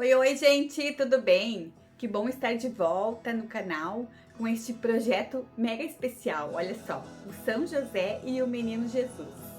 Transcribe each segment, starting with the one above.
Oi, oi, gente, tudo bem? Que bom estar de volta no canal com este projeto mega especial. Olha só, o São José e o Menino Jesus.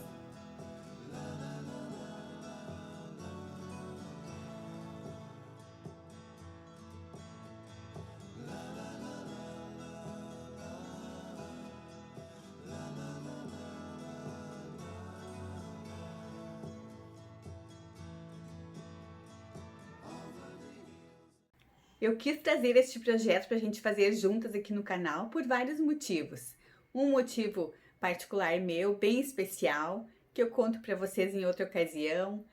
Eu quis trazer este projeto para a gente fazer juntas aqui no canal por vários motivos. Um motivo particular meu, bem especial, que eu conto para vocês em outra ocasião.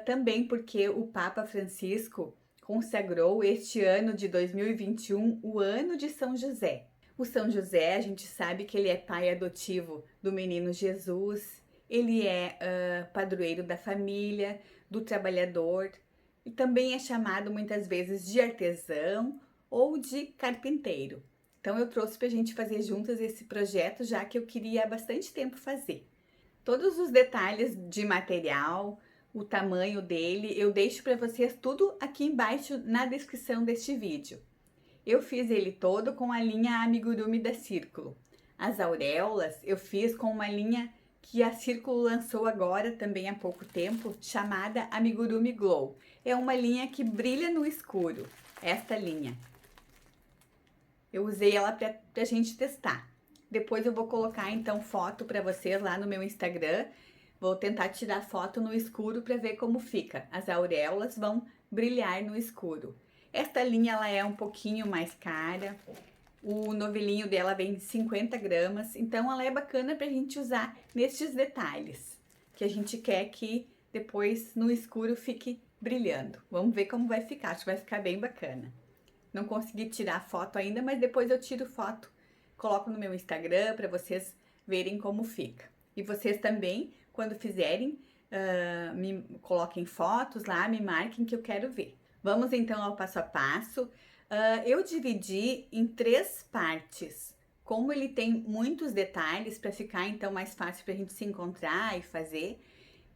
Também porque o Papa Francisco consagrou este ano de 2021 o ano de São José. O São José, a gente sabe que ele é pai adotivo do menino Jesus, ele é padroeiro da família, do trabalhador, e também é chamado muitas vezes de artesão ou de carpinteiro. Então eu trouxe para a gente fazer juntas esse projeto, já que eu queria há bastante tempo fazer. Todos os detalhes de material, o tamanho dele, eu deixo para vocês tudo aqui embaixo na descrição deste vídeo. Eu fiz ele todo com a linha Amigurumi da Círculo. As auréolas eu fiz com uma linha que a Círculo lançou agora também há pouco tempo, chamada Amigurumi Glow. É uma linha que brilha no escuro, esta linha. Eu usei ela para a gente testar. Depois eu vou colocar então foto para vocês lá no meu Instagram. Vou tentar tirar foto no escuro para ver como fica. As auréolas vão brilhar no escuro. Esta linha ela é um pouquinho mais cara. O novelinho dela vem 50 gramas, então ela é bacana para a gente usar nestes detalhes, que a gente quer que depois no escuro fique brilhando. Vamos ver como vai ficar, acho que vai ficar bem bacana. Não consegui tirar foto ainda, mas depois eu tiro foto, coloco no meu Instagram para vocês verem como fica. E vocês também, quando fizerem, me coloquem fotos lá, me marquem que eu quero ver. Vamos então ao passo a passo. Eu dividi em 3 partes. Como ele tem muitos detalhes para ficar então mais fácil para a gente se encontrar e fazer.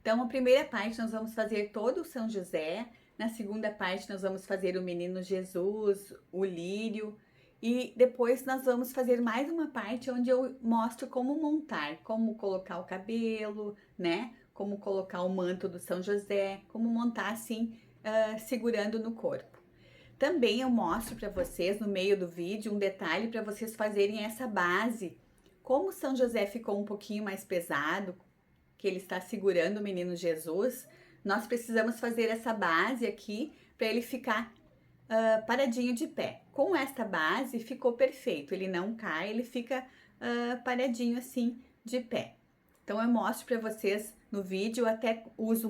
Então, a primeira parte nós vamos fazer todo o São José. Na segunda parte nós vamos fazer o Menino Jesus, o lírio. E depois nós vamos fazer mais uma parte onde eu mostro como montar, como colocar o cabelo, né? Como colocar o manto do São José, como montar assim, segurando no corpo. Também eu mostro para vocês no meio do vídeo um detalhe para vocês fazerem essa base. Como São José ficou um pouquinho mais pesado, que ele está segurando o menino Jesus, nós precisamos fazer essa base aqui para ele ficar paradinho de pé. Com esta base ficou perfeito, ele não cai, ele fica paradinho assim de pé. Então eu mostro para vocês no vídeo, eu até uso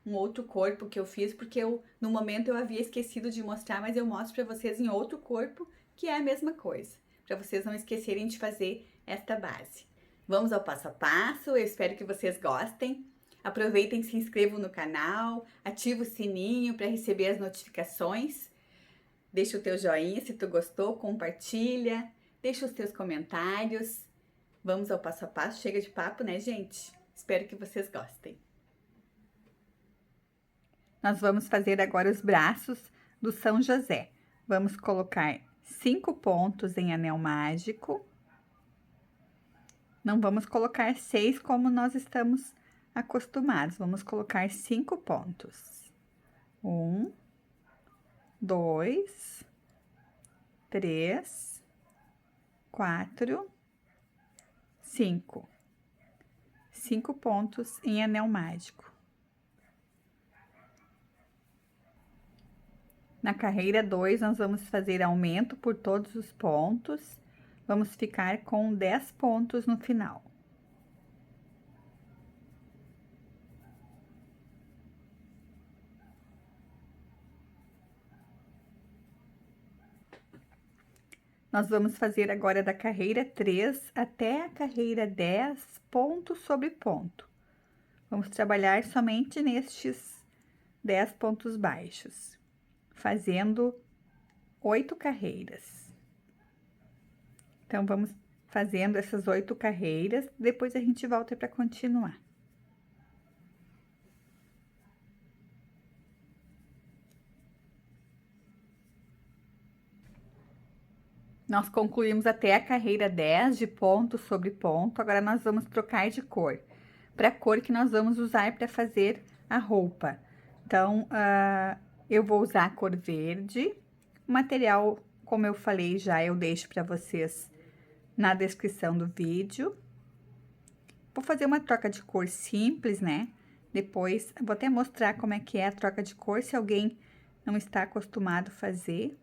um outro corpo que eu fiz, porque no momento eu havia esquecido de mostrar, mas eu mostro para vocês em outro corpo, que é a mesma coisa, para vocês não esquecerem de fazer esta base. Vamos ao passo a passo, eu espero que vocês gostem. Aproveitem e se inscrevam no canal, ativa o sininho para receber as notificações. Deixa o teu joinha se tu gostou, compartilha, deixa os teus comentários. Vamos ao passo a passo, chega de papo, né, gente? Espero que vocês gostem. Nós vamos fazer agora os braços do São José. Vamos colocar 5 pontos em anel mágico. Não vamos colocar 6 como nós estamos acostumados. Vamos colocar 5 pontos. 1, 2, 3, 4, 5. 5 pontos em anel mágico. Na carreira 2, nós vamos fazer aumento por todos os pontos. Vamos ficar com 10 pontos no final. Nós vamos fazer agora da carreira 3 até a carreira 10, ponto sobre ponto. Vamos trabalhar somente nestes 10 pontos baixos, fazendo 8 carreiras. Então, vamos fazendo essas 8 carreiras, depois a gente volta para continuar. Nós concluímos até a carreira 10 de ponto sobre ponto. Agora, nós vamos trocar de cor para a cor que nós vamos usar para fazer a roupa. Então, eu vou usar a cor verde. O material, como eu falei já, eu deixo para vocês na descrição do vídeo. Vou fazer uma troca de cor simples, né? Depois, vou até mostrar como é que é a troca de cor, se alguém não está acostumado a fazer,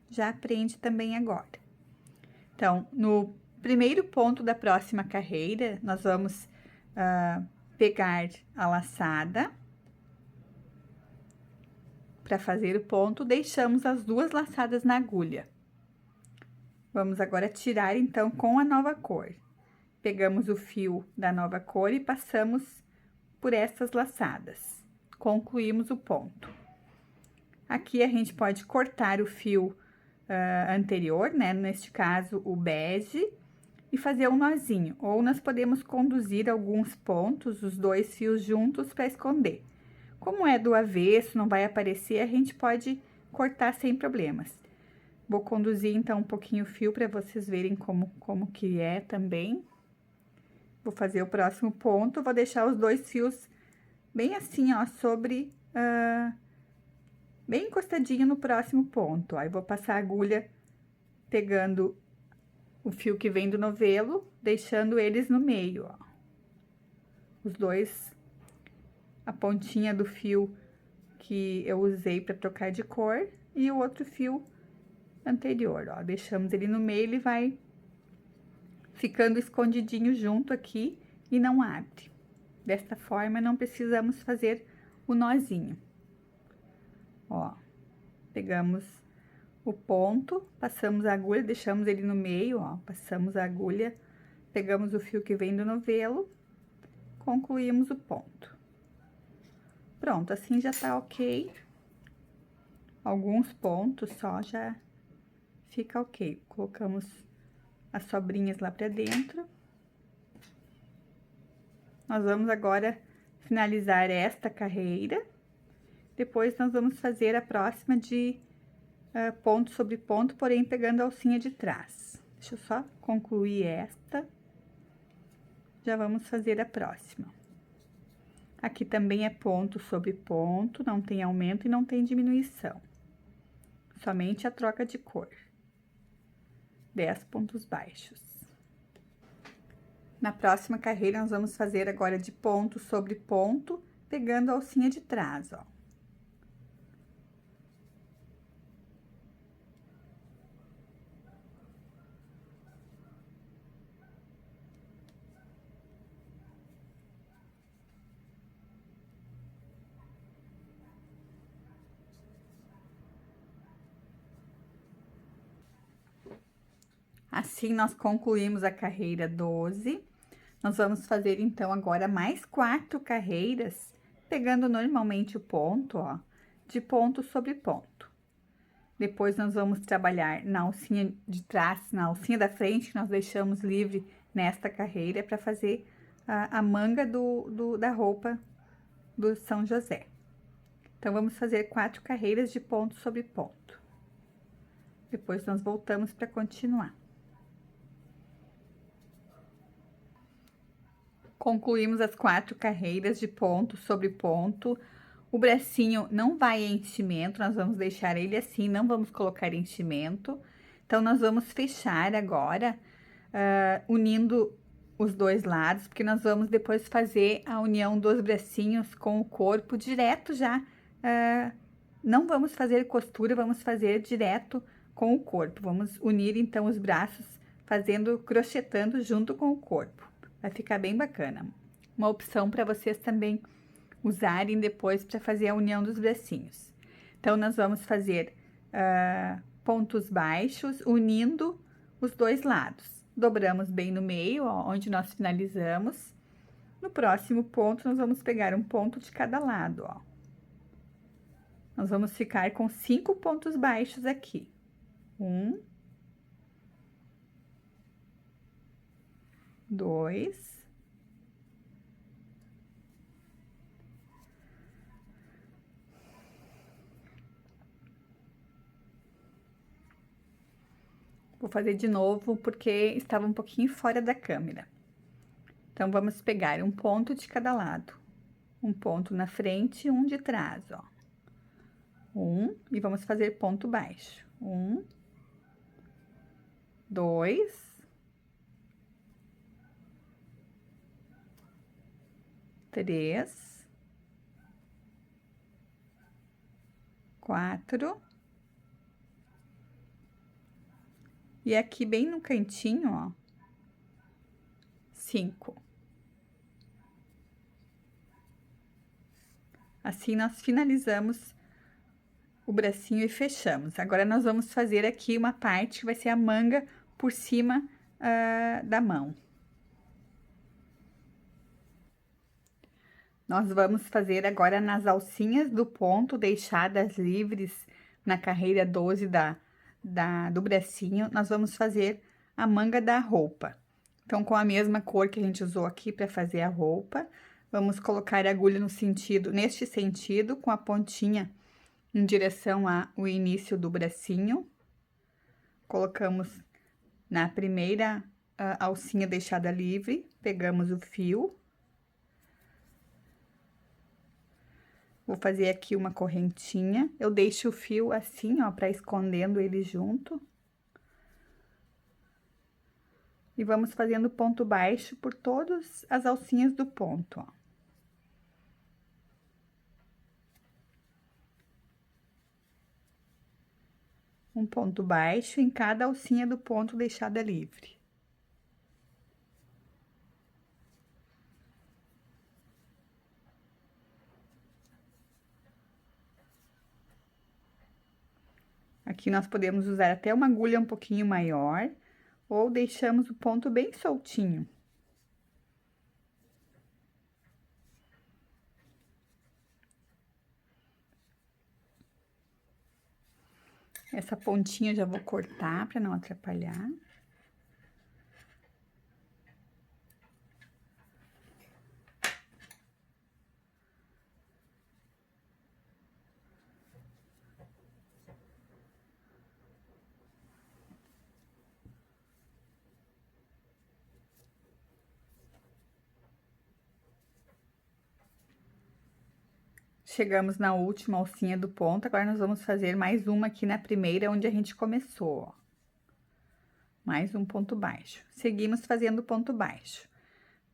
já aprende também agora. Então, no primeiro ponto da próxima carreira, nós vamos pegar a laçada para fazer o ponto, deixamos as duas laçadas na agulha. Vamos agora tirar, então, com a nova cor. Pegamos o fio da nova cor e passamos por essas laçadas. Concluímos o ponto. Aqui a gente pode cortar o fio anterior, né? Neste caso, o bege, e fazer um nozinho. Ou nós podemos conduzir alguns pontos, os dois fios juntos, para esconder. Como é do avesso, não vai aparecer, a gente pode cortar sem problemas. Vou conduzir, então, um pouquinho o fio para vocês verem como que é também. Vou fazer o próximo ponto, vou deixar os dois fios bem assim, ó, sobre... bem encostadinho no próximo ponto. Aí, vou passar a agulha pegando o fio que vem do novelo, deixando eles no meio, ó. Os dois, a pontinha do fio que eu usei para trocar de cor e o outro fio anterior, ó. Deixamos ele no meio, ele vai ficando escondidinho junto aqui e não abre. Desta forma, não precisamos fazer o nozinho. Ó, pegamos o ponto, passamos a agulha, deixamos ele no meio, ó, passamos a agulha, pegamos o fio que vem do novelo, concluímos o ponto. Pronto, assim já tá ok. Alguns pontos só já fica ok. Colocamos as sobrinhas lá pra dentro. Nós vamos agora finalizar esta carreira. Depois, nós vamos fazer a próxima de ponto sobre ponto, porém, pegando a alcinha de trás. Deixa eu só concluir esta. Já vamos fazer a próxima. Aqui também é ponto sobre ponto, não tem aumento e não tem diminuição. Somente a troca de cor. 10 pontos baixos. Na próxima carreira, nós vamos fazer agora de ponto sobre ponto, pegando a alcinha de trás, ó. Assim, nós concluímos a carreira 12. Nós vamos fazer, então, agora mais 4 carreiras, pegando normalmente o ponto, ó, de ponto sobre ponto. Depois, nós vamos trabalhar na alcinha de trás, na alcinha da frente, que nós deixamos livre nesta carreira, para fazer a manga da roupa do São José. Então, vamos fazer 4 carreiras de ponto sobre ponto. Depois, nós voltamos para continuar. Concluímos as 4 carreiras de ponto sobre ponto. O bracinho não vai enchimento, nós vamos deixar ele assim, não vamos colocar enchimento. Então, nós vamos fechar agora, unindo os dois lados, porque nós vamos depois fazer a união dos bracinhos com o corpo direto já. Não vamos fazer costura, vamos fazer direto com o corpo. Vamos unir, então, os braços, crochetando junto com o corpo. Vai ficar bem bacana. Uma opção para vocês também usarem depois para fazer a união dos bracinhos. Então, nós vamos fazer pontos baixos, unindo os dois lados. Dobramos bem no meio, ó, onde nós finalizamos. No próximo ponto, nós vamos pegar um ponto de cada lado, ó. Nós vamos ficar com 5 pontos baixos aqui. 1, 2, 3, Vou fazer de novo porque estava um pouquinho fora da câmera. Então, vamos pegar um ponto de cada lado. Um ponto na frente e um de trás, ó. E vamos fazer ponto baixo. 2, 3, 4. E aqui bem no cantinho, ó, 5. Assim, nós finalizamos o bracinho e fechamos. Agora, nós vamos fazer aqui uma parte que vai ser a manga por cima da mão. Nós vamos fazer agora nas alcinhas do ponto, deixadas livres na carreira 12 do bracinho, nós vamos fazer a manga da roupa. Então, com a mesma cor que a gente usou aqui para fazer a roupa, vamos colocar a agulha neste sentido, com a pontinha em direção ao início do bracinho. Colocamos na primeira alcinha deixada livre, pegamos o fio. Vou fazer aqui uma correntinha, eu deixo o fio assim, ó, para escondendo ele junto. E vamos fazendo ponto baixo por todas as alcinhas do ponto, ó. Um ponto baixo em cada alcinha do ponto deixada livre. Aqui nós podemos usar até uma agulha um pouquinho maior, ou deixamos o ponto bem soltinho. Essa pontinha eu já vou cortar para não atrapalhar. Chegamos na última alcinha do ponto, agora nós vamos fazer mais uma aqui na primeira, onde a gente começou, ó. Mais um ponto baixo. Seguimos fazendo ponto baixo.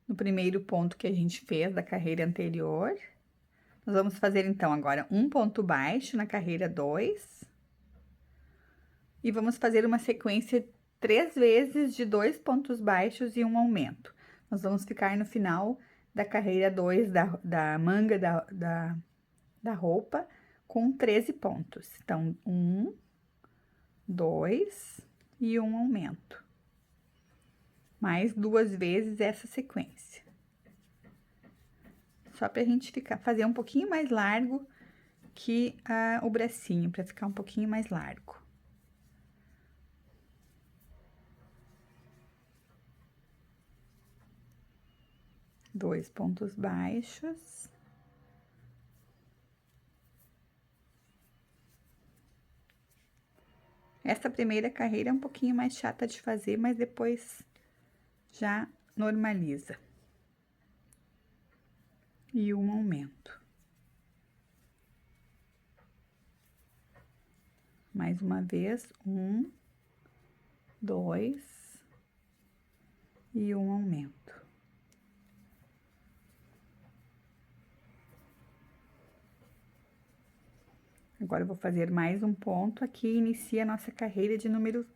No primeiro ponto que a gente fez da carreira anterior, nós vamos fazer, então, agora um ponto baixo na carreira 2. E vamos fazer uma sequência 3 vezes de 2 pontos baixos e um aumento. Nós vamos ficar no final da carreira 2 da manga da roupa com 13 pontos. Então, 1, 2 e um aumento. Mais 2 vezes essa sequência. Só pra gente fazer um pouquinho mais largo que o bracinho, pra ficar um pouquinho mais largo. Dois pontos baixos. Essa primeira carreira é um pouquinho mais chata de fazer, mas depois já normaliza. E um aumento. Mais uma vez, 1, 2 e um aumento. Agora, eu vou fazer mais um ponto aqui e inicia a nossa carreira de número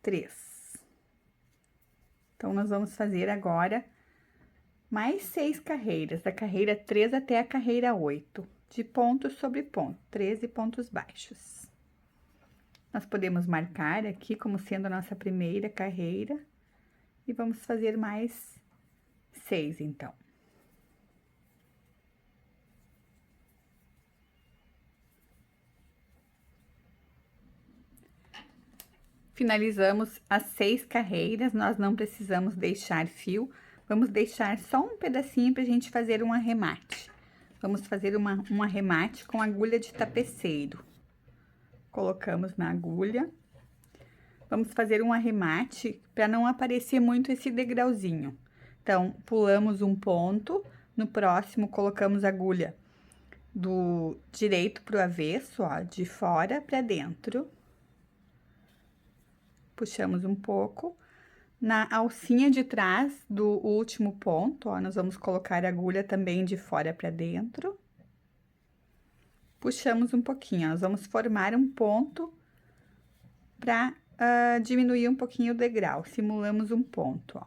3. Então, nós vamos fazer agora mais 6 carreiras, da carreira 3 até a carreira 8, de ponto sobre ponto, 13 pontos baixos. Nós podemos marcar aqui como sendo a nossa primeira carreira e vamos fazer mais 6, então. Finalizamos as 6 carreiras, nós não precisamos deixar fio, vamos deixar só um pedacinho pra gente fazer um arremate. Vamos fazer um arremate com agulha de tapeceiro. Colocamos na agulha. vamos fazer um arremate para não aparecer muito esse degrauzinho. Então, pulamos um ponto, no próximo colocamos a agulha do direito pro avesso, ó, de fora para dentro. Puxamos um pouco. Na alcinha de trás do último ponto, ó, nós vamos colocar a agulha também de fora para dentro. Puxamos um pouquinho, ó, nós vamos formar um ponto para diminuir um pouquinho o degrau. Simulamos um ponto, ó.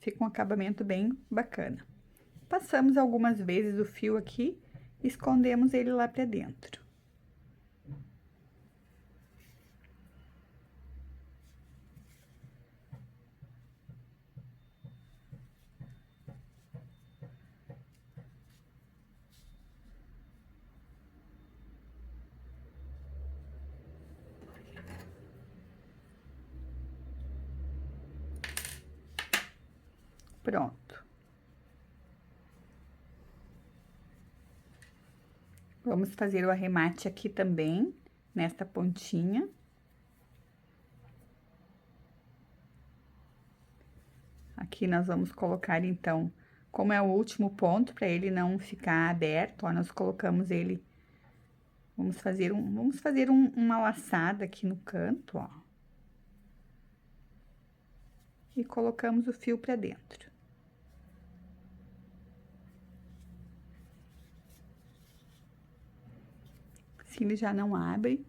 Fica um acabamento bem bacana. Passamos algumas vezes o fio aqui, escondemos ele lá para dentro. Pronto. Vamos fazer o arremate aqui também, nesta pontinha. Aqui nós vamos colocar, então, como é o último ponto, para ele não ficar aberto, ó, nós colocamos ele... Vamos fazer uma laçada aqui no canto, ó. E colocamos o fio para dentro. Se ele já não abre.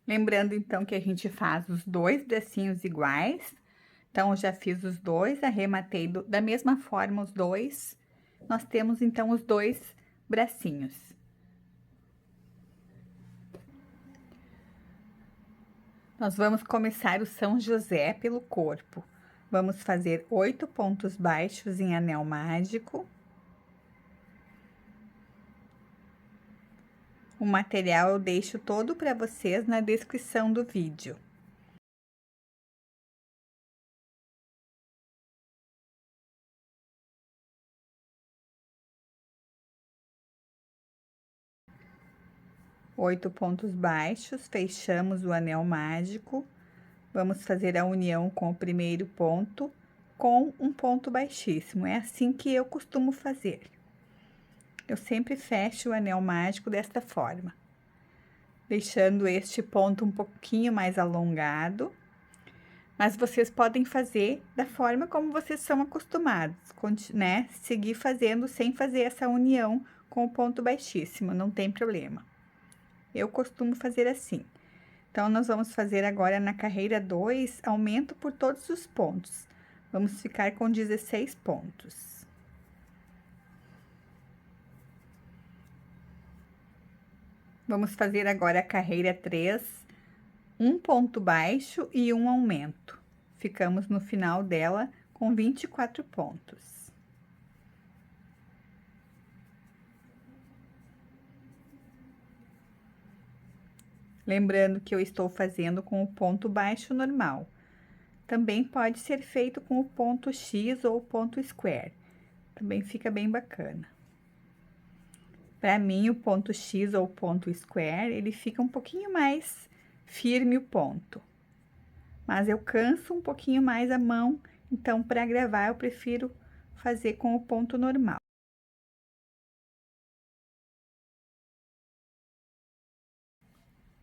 Lembrando, então, que a gente faz os 2 bracinhos iguais. Então, eu já fiz os 2, arrematei da mesma forma os 2. Nós temos, então, os 2 bracinhos. Nós vamos começar o São José pelo corpo. Vamos fazer 8 pontos baixos em anel mágico. O material eu deixo todo para vocês na descrição do vídeo. Oito pontos baixos, fechamos o anel mágico. Vamos fazer a união com o primeiro ponto com um ponto baixíssimo. É assim que eu costumo fazer. Eu sempre fecho o anel mágico desta forma, deixando este ponto um pouquinho mais alongado. Mas vocês podem fazer da forma como vocês são acostumados, né? Seguir fazendo sem fazer essa união com o ponto baixíssimo, não tem problema. Eu costumo fazer assim. Então, nós vamos fazer agora na carreira 2, aumento por todos os pontos. Vamos ficar com 16 pontos. Vamos fazer agora a carreira 3, um ponto baixo e um aumento. Ficamos no final dela com 24 pontos. Lembrando que eu estou fazendo com o ponto baixo normal. Também pode ser feito com o ponto X ou o ponto square. Também fica bem bacana. Para mim, o ponto X ou o ponto square, ele fica um pouquinho mais firme o ponto. Mas eu canso um pouquinho mais a mão, então, para gravar, eu prefiro fazer com o ponto normal.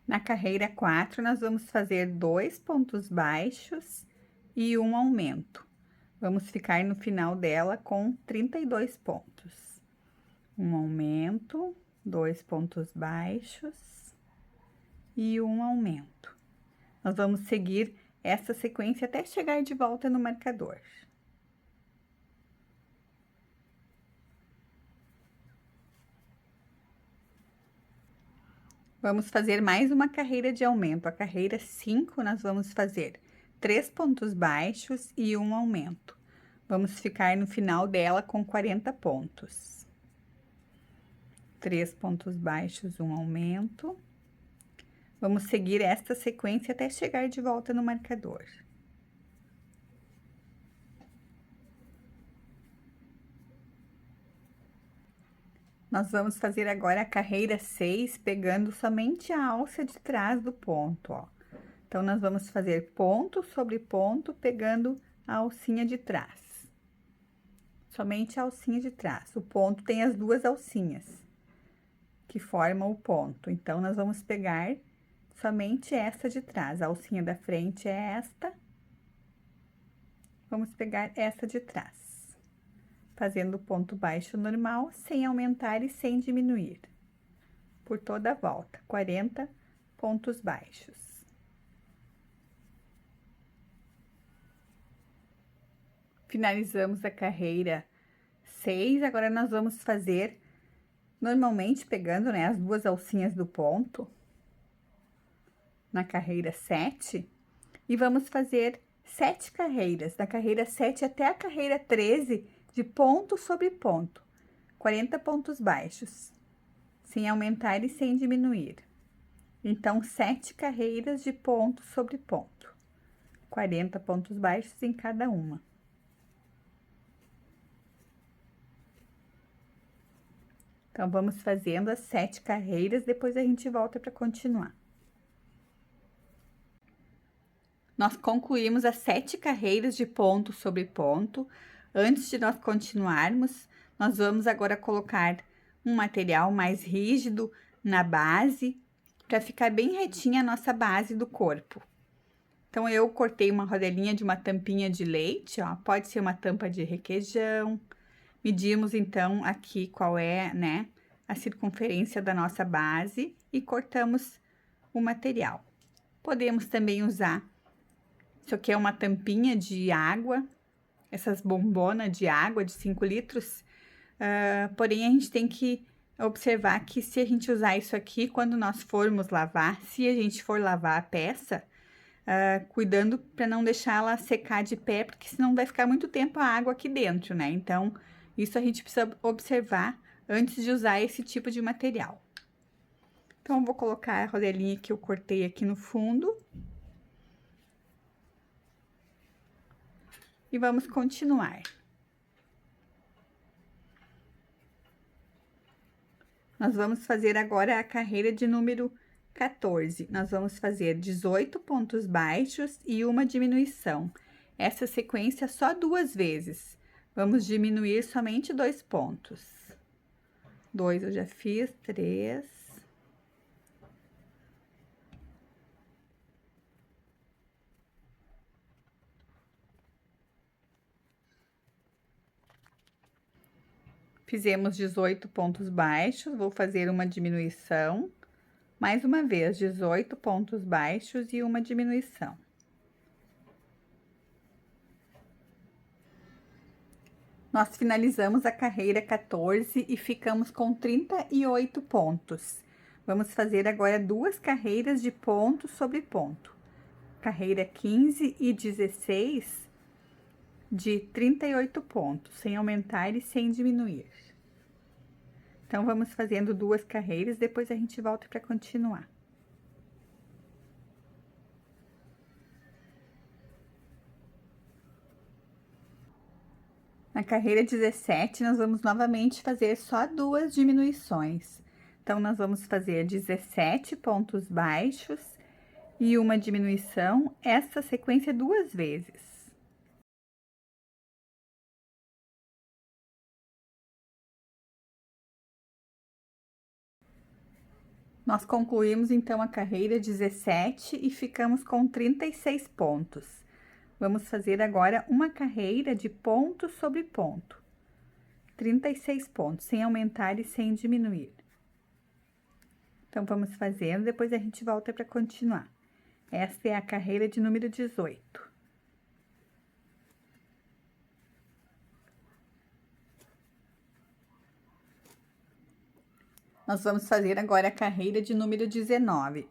Na carreira 4, nós vamos fazer 2 pontos baixos e um aumento. Vamos ficar no final dela com 32 pontos. Um aumento, 2 pontos baixos e um aumento. Nós vamos seguir essa sequência até chegar de volta no marcador. Vamos fazer mais uma carreira de aumento. A carreira 5, nós vamos fazer 3 pontos baixos e um aumento. Vamos ficar no final dela com 40 pontos. 3 pontos baixos, um aumento. Vamos seguir esta sequência até chegar de volta no marcador. Nós vamos fazer agora a carreira 6, pegando somente a alça de trás do ponto, ó. Então, nós vamos fazer ponto sobre ponto, pegando a alcinha de trás. Somente a alcinha de trás. O ponto tem as duas alcinhas que formam o ponto. Então, nós vamos pegar somente essa de trás. A alcinha da frente é esta. Vamos pegar essa de trás, fazendo ponto baixo normal, sem aumentar e sem diminuir, por toda a volta, 40 pontos baixos. Finalizamos a carreira 6, agora nós vamos fazer, normalmente pegando, né, as duas alcinhas do ponto, na carreira 7, e vamos fazer 7 carreiras, da carreira 7 até a carreira 13, de ponto sobre ponto, 40 pontos baixos, sem aumentar e sem diminuir. Então, 7 carreiras de ponto sobre ponto, 40 pontos baixos em cada uma. Então, vamos fazendo as 7 carreiras, depois a gente volta para continuar. Nós concluímos as 7 carreiras de ponto sobre ponto. Antes de nós continuarmos, nós vamos agora colocar um material mais rígido na base, para ficar bem retinha a nossa base do corpo. Então, eu cortei uma rodelinha de uma tampinha de leite, ó, pode ser uma tampa de requeijão. Medimos, então, aqui qual é, né, a circunferência da nossa base e cortamos o material. Podemos também usar, isso aqui é uma tampinha de água, essas bombonas de água de 5 litros, porém a gente tem que observar que se a gente usar isso aqui, quando nós formos lavar, se a gente for lavar a peça, cuidando para não deixar ela secar de pé, porque senão vai ficar muito tempo a água aqui dentro, né? Então, isso a gente precisa observar antes de usar esse tipo de material. Então, eu vou colocar a rodelinha que eu cortei aqui no fundo. E vamos continuar. Nós vamos fazer agora a carreira de número 14. Nós vamos fazer 18 pontos baixos e uma diminuição. Essa sequência só 2 vezes. Vamos diminuir somente 2 pontos. 2 eu já fiz, 3. Fizemos 18 pontos baixos, vou fazer uma diminuição. Mais uma vez, 18 pontos baixos e uma diminuição. Nós finalizamos a carreira 14 e ficamos com 38 pontos. Vamos fazer agora 2 carreiras de ponto sobre ponto. Carreira 15 e 16 de 38 pontos, sem aumentar e sem diminuir. Então, vamos fazendo 2 carreiras, depois a gente volta para continuar. Na carreira 17, nós vamos novamente fazer só 2 diminuições. Então, nós vamos fazer 17 pontos baixos e uma diminuição, essa sequência 2 vezes. Nós concluímos, então, a carreira 17 e ficamos com 36 pontos. Vamos fazer agora uma carreira de ponto sobre ponto. 36 pontos, sem aumentar e sem diminuir. Então, vamos fazendo, depois a gente volta para continuar. Esta é a carreira de número 18. Nós vamos fazer agora a carreira de número 19.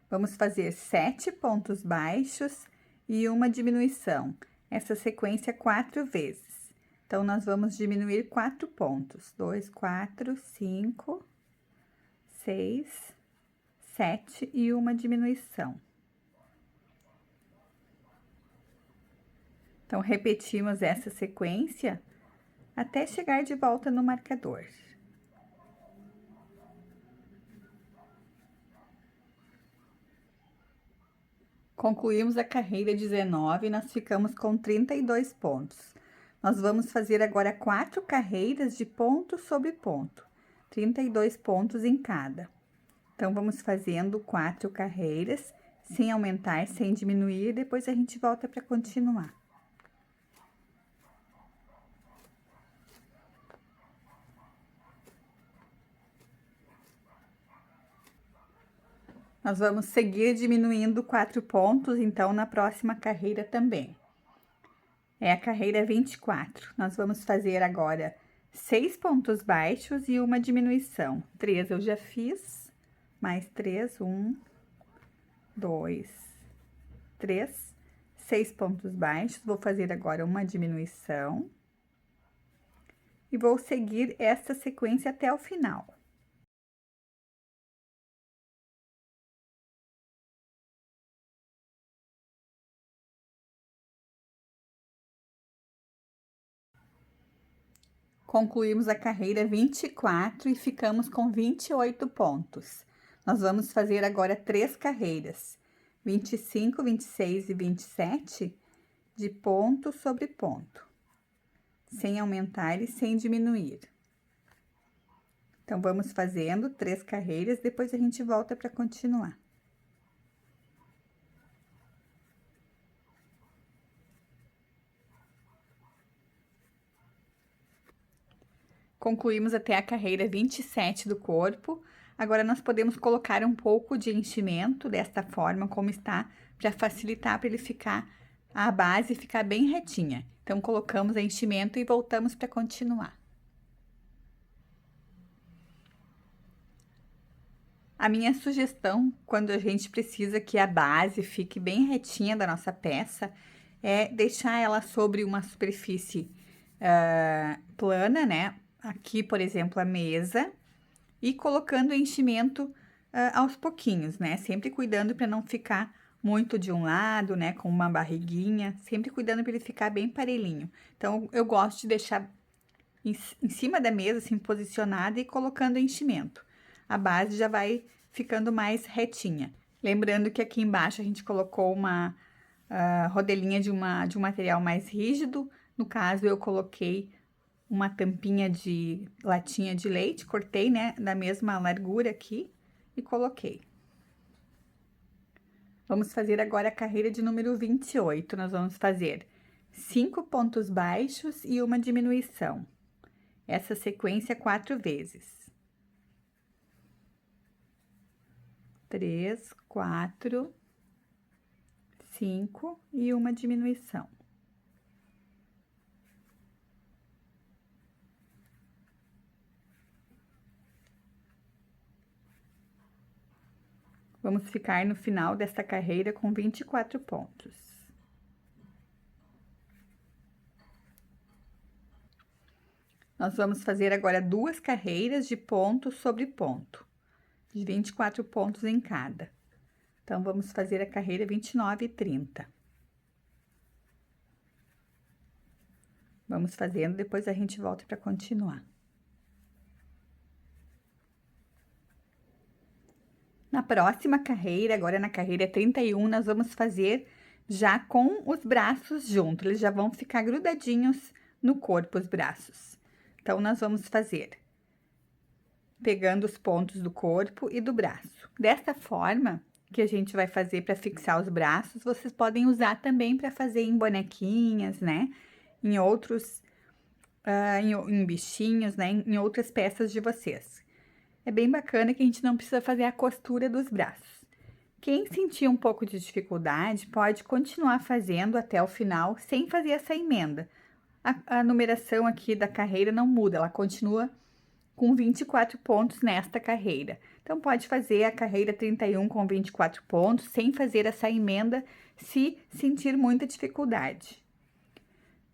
Vamos fazer 7 pontos baixos e uma diminuição. Essa sequência 4 vezes. Então, nós vamos diminuir 4 pontos. 2, 4, 5, 6, 7 e uma diminuição. Então, repetimos essa sequência até chegar de volta no marcador. Concluímos a carreira 19 e nós ficamos com 32 pontos. Nós vamos fazer agora 4 carreiras de ponto sobre ponto, 32 pontos em cada. Então, vamos fazendo 4 carreiras, sem aumentar, sem diminuir, depois a gente volta para continuar. Nós vamos seguir diminuindo 4 pontos, então, na próxima carreira também. É a carreira 24. Nós vamos fazer agora 6 pontos baixos e uma diminuição. 3 eu já fiz, mais 3, 1, 2, 3, 6 pontos baixos. Vou fazer agora uma diminuição. E vou seguir essa sequência até o final. Concluímos a carreira 24 e ficamos com 28 pontos. Nós vamos fazer agora 3 carreiras, 25, 26 e 27, de ponto sobre ponto, sem aumentar e sem diminuir. Então, vamos fazendo 3 carreiras, depois a gente volta para continuar. Concluímos até a carreira 27 do corpo. Agora, nós podemos colocar um pouco de enchimento desta forma, como está, para facilitar para ele ficar, a base ficar bem retinha. Então, colocamos enchimento e voltamos para continuar. A minha sugestão, quando a gente precisa que a base fique bem retinha da nossa peça, é deixar ela sobre uma superfície plana, né? Aqui, por exemplo, a mesa, e colocando enchimento aos pouquinhos, né? Sempre cuidando para não ficar muito de um lado, né? Com uma barriguinha, sempre cuidando para ele ficar bem parelhinho. Então, eu gosto de deixar em cima da mesa, assim, posicionada e colocando enchimento. A base já vai ficando mais retinha. Lembrando que aqui embaixo a gente colocou uma rodelinha de um material mais rígido. No caso, eu coloquei uma tampinha de latinha de leite, cortei, né, da mesma largura aqui e coloquei. Vamos fazer agora a carreira de número 28. Nós vamos fazer 5 pontos baixos e uma diminuição. Essa sequência 4 vezes. 3, 4, 5 e uma diminuição. Vamos ficar no final desta carreira com 24 pontos. Nós vamos fazer agora 2 carreiras de ponto sobre ponto, de 24 pontos em cada. Então, vamos fazer a carreira 29 e 30. Vamos fazendo, depois a gente volta para continuar. Na próxima carreira, agora na carreira 31, nós vamos fazer já com os braços juntos. Eles já vão ficar grudadinhos no corpo, os braços. Então, nós vamos fazer pegando os pontos do corpo e do braço. Desta forma que a gente vai fazer para fixar os braços, vocês podem usar também para fazer em bonequinhas, né? Em outros, em bichinhos, né? Em outras peças de vocês. É bem bacana que a gente não precisa fazer a costura dos braços. Quem sentir um pouco de dificuldade, pode continuar fazendo até o final, sem fazer essa emenda. A numeração aqui da carreira não muda, ela continua com 24 pontos nesta carreira. Então, pode fazer a carreira 31 com 24 pontos, sem fazer essa emenda, se sentir muita dificuldade.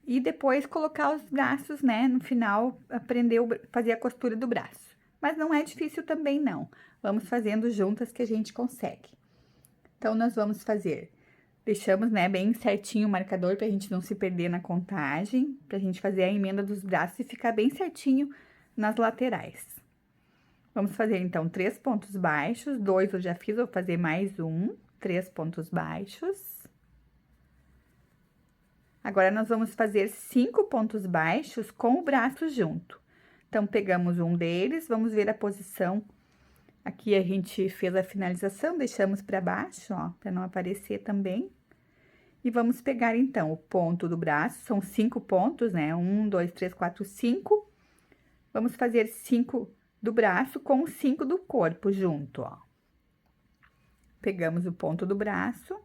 E depois colocar os braços, né, no final, aprender a fazer a costura do braço. Mas não é difícil também, não. Vamos fazendo juntas que a gente consegue. Então, nós vamos fazer, deixamos, né, bem certinho o marcador pra gente não se perder na contagem, pra gente fazer a emenda dos braços e ficar bem certinho nas laterais. Vamos fazer, então, 3 pontos baixos, 2 eu já fiz, vou fazer mais um. 3 pontos baixos. Agora, nós vamos fazer 5 pontos baixos com o braço junto. Então, pegamos um deles, vamos ver a posição. Aqui a gente fez a finalização, deixamos para baixo, ó, para não aparecer também. E vamos pegar, então, o ponto do braço, são 5 pontos, né? 1, 2, 3, 4, 5. Vamos fazer 5 do braço com 5 do corpo junto, ó. Pegamos o ponto do braço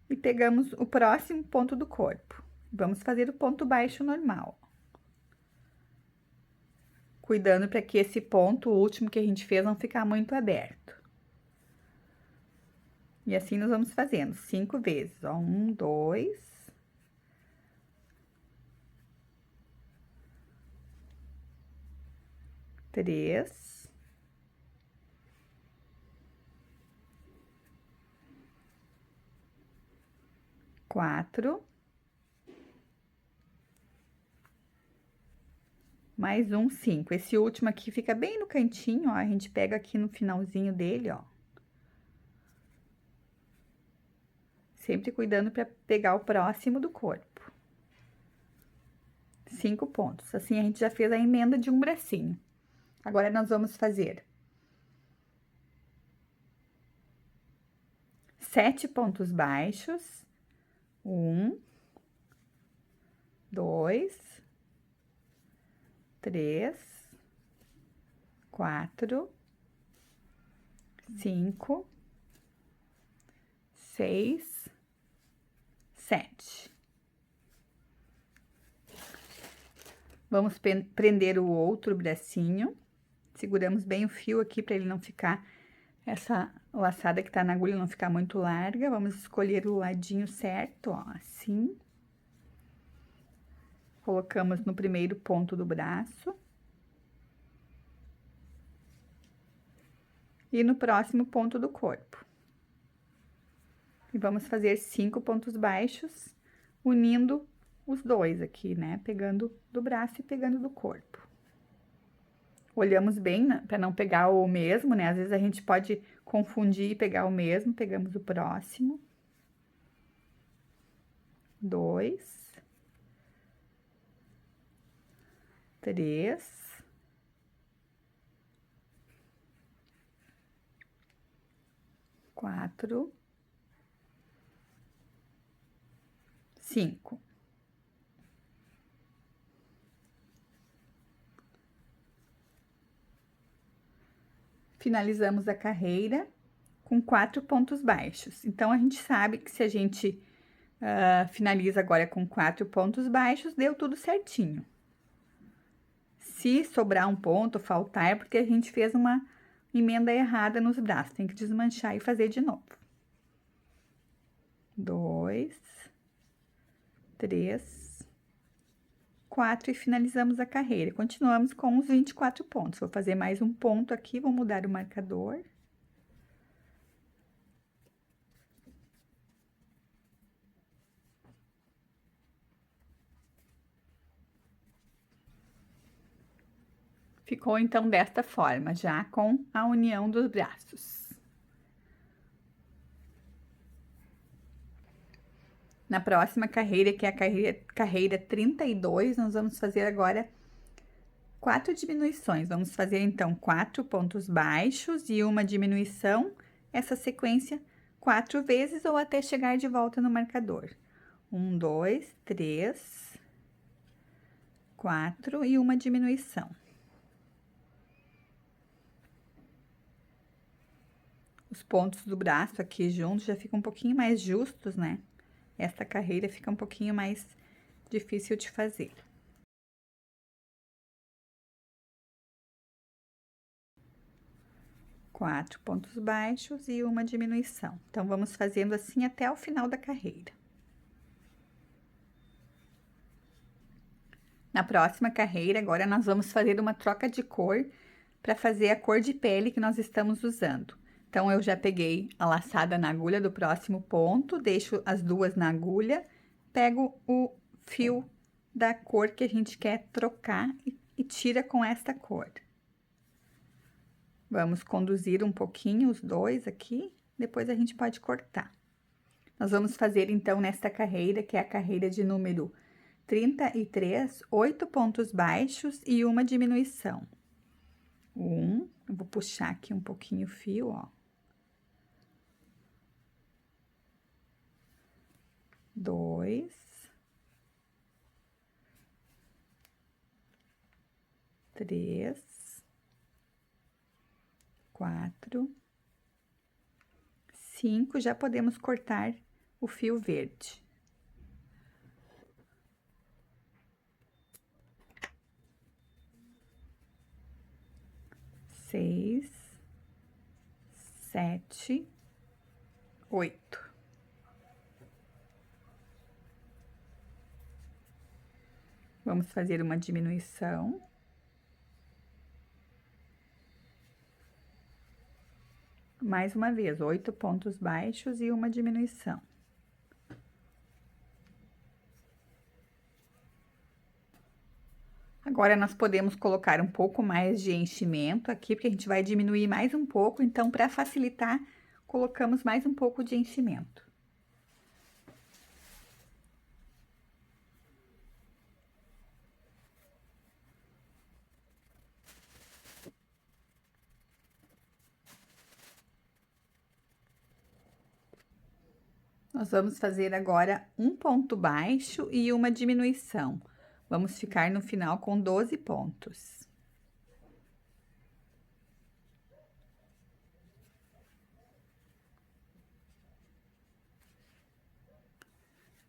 e pegamos o próximo ponto do corpo. Vamos fazer o ponto baixo normal. Cuidando para que esse ponto, o último que a gente fez, não ficar muito aberto. E assim nós vamos fazendo 5 vezes, ó. 1, 2. 3. 4. Mais um, 5. Esse último aqui fica bem no cantinho, ó. A gente pega aqui no finalzinho dele, ó. Sempre cuidando para pegar o próximo do corpo. 5 pontos. Assim, a gente já fez a emenda de um bracinho. Agora, nós vamos fazer 7 pontos baixos. 1, 2, 3, 4, 5, 6, 7. Vamos prender o outro bracinho. Seguramos bem o fio aqui para ele não ficar, essa laçada que tá na agulha não ficar muito larga. Vamos escolher o ladinho certo, ó, assim. Colocamos no primeiro ponto do braço. E no próximo ponto do corpo. E vamos fazer 5 pontos baixos, unindo os dois aqui, né? Pegando do braço e pegando do corpo. Olhamos bem para não pegar o mesmo, né? Às vezes a gente pode confundir e pegar o mesmo. Pegamos o próximo. 2. 3. 4. 5. Finalizamos a carreira com 4 pontos baixos. Então, a gente sabe que se a gente finaliza agora com 4 pontos baixos, deu tudo certinho. Se sobrar um ponto, faltar, é porque a gente fez uma emenda errada nos braços. Tem que desmanchar e fazer de novo. 2, 3, 4 e finalizamos a carreira. Continuamos com os 24 pontos. Vou fazer mais um ponto aqui, vou mudar o marcador. Ficou, então, desta forma, já com a união dos braços. Na próxima carreira, que é a carreira 32, nós vamos fazer agora 4 diminuições. Vamos fazer, então, 4 pontos baixos e uma diminuição, essa sequência 4 vezes ou até chegar de volta no marcador. 1, 2, 3, 4 e uma diminuição. Os pontos do braço aqui juntos já ficam um pouquinho mais justos, né? Esta carreira fica um pouquinho mais difícil de fazer. Quatro pontos baixos e uma diminuição. Então, vamos fazendo assim até o final da carreira. Na próxima carreira, agora, nós vamos fazer uma troca de cor para fazer a cor de pele que nós estamos usando. Então, eu já peguei a laçada na agulha do próximo ponto, deixo as duas na agulha, pego o fio da cor que a gente quer trocar e tira com esta cor. Vamos conduzir um pouquinho os dois aqui. depois a gente pode cortar. Nós vamos fazer, então, nesta carreira, que é a carreira de número 33, 8 pontos baixos e uma diminuição. Eu vou puxar aqui um pouquinho o fio, ó. 2, 3, 4, 5, já podemos cortar o fio verde. 6, 7, 8. Vamos fazer uma diminuição. Mais uma vez, 8 pontos baixos e uma diminuição. Agora, nós podemos colocar um pouco mais de enchimento aqui, porque a gente vai diminuir mais um pouco, então, para facilitar, colocamos mais um pouco de enchimento. Nós vamos fazer agora um ponto baixo e uma diminuição. Vamos ficar no final com 12 pontos.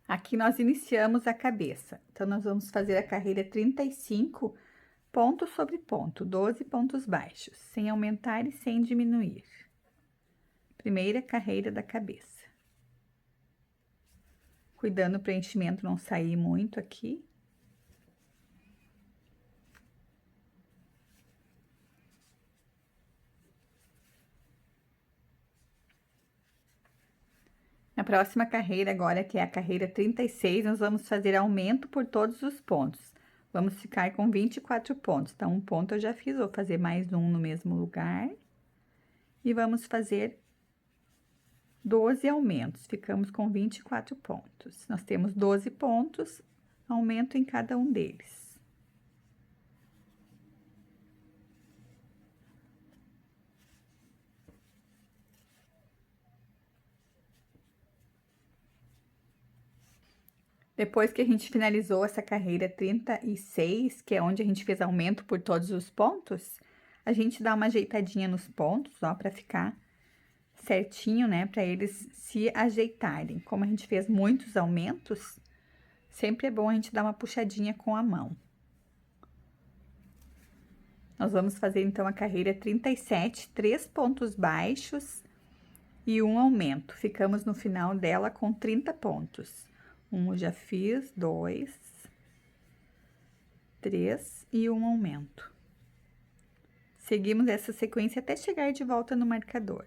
Aqui nós iniciamos a cabeça. Então, nós vamos fazer a carreira 35, ponto sobre ponto, 12 pontos baixos, sem aumentar e sem diminuir. Primeira carreira da cabeça. Cuidando para o preenchimento não sair muito aqui. Na próxima carreira agora, que é a carreira 36, nós vamos fazer aumento por todos os pontos. Vamos ficar com 24 pontos. Então, um ponto eu já fiz, vou fazer mais um no mesmo lugar. E vamos fazer 12 aumentos, ficamos com 24 pontos. Nós temos 12 pontos, aumento em cada um deles. Depois que a gente finalizou essa carreira 36, que é onde a gente fez aumento por todos os pontos, a gente dá uma ajeitadinha nos pontos, ó, pra ficar certinho, né, para eles se ajeitarem. Como a gente fez muitos aumentos, sempre é bom a gente dar uma puxadinha com a mão. Nós vamos fazer, então, a carreira 37, 3 pontos baixos e um aumento. Ficamos no final dela com 30 pontos. Um eu já fiz, 2, 3 e um aumento. Seguimos essa sequência até chegar de volta no marcador.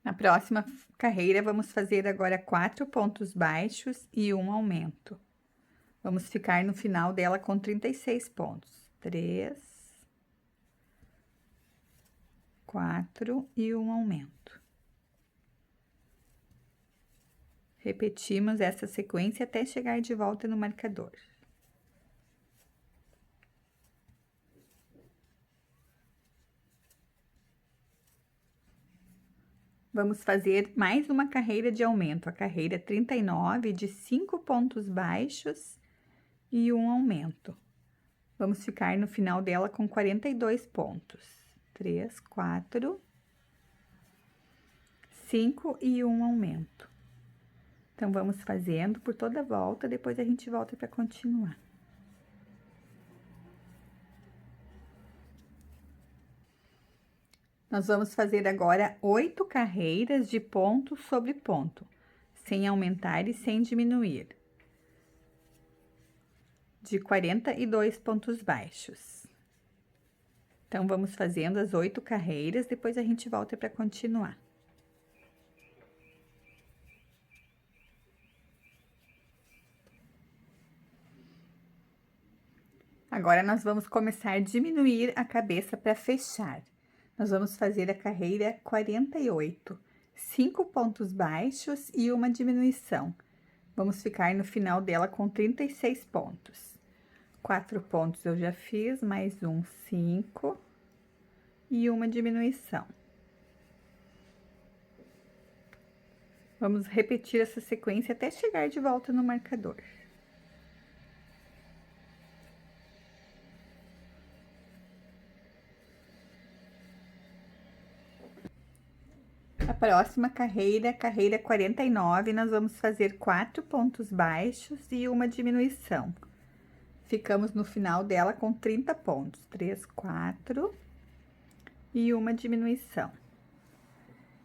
Na próxima carreira, vamos fazer agora 4 pontos baixos e um aumento. Vamos ficar no final dela com 36 pontos. 3, 4 e um aumento. Repetimos essa sequência até chegar de volta no marcador. Vamos fazer mais uma carreira de aumento, a carreira 39, de 5 pontos baixos e um aumento. Vamos ficar no final dela com 42 pontos. 3, 4, 5 e um aumento. Então, vamos fazendo por toda a volta, depois a gente volta para continuar. Nós vamos fazer agora 8 carreiras de ponto sobre ponto, sem aumentar e sem diminuir, de 42 pontos baixos. Então, vamos fazendo as 8 carreiras, depois a gente volta para continuar. Agora, nós vamos começar a diminuir a cabeça para fechar. Nós vamos fazer a carreira 48, 5 pontos baixos e uma diminuição. Vamos ficar no final dela com 36 pontos. 4 pontos eu já fiz, mais um, 5 e uma diminuição. Vamos repetir essa sequência até chegar de volta no marcador. A próxima carreira, carreira 49, nós vamos fazer 4 pontos baixos e uma diminuição. Ficamos no final dela com 30 pontos, 3, 4 e uma diminuição.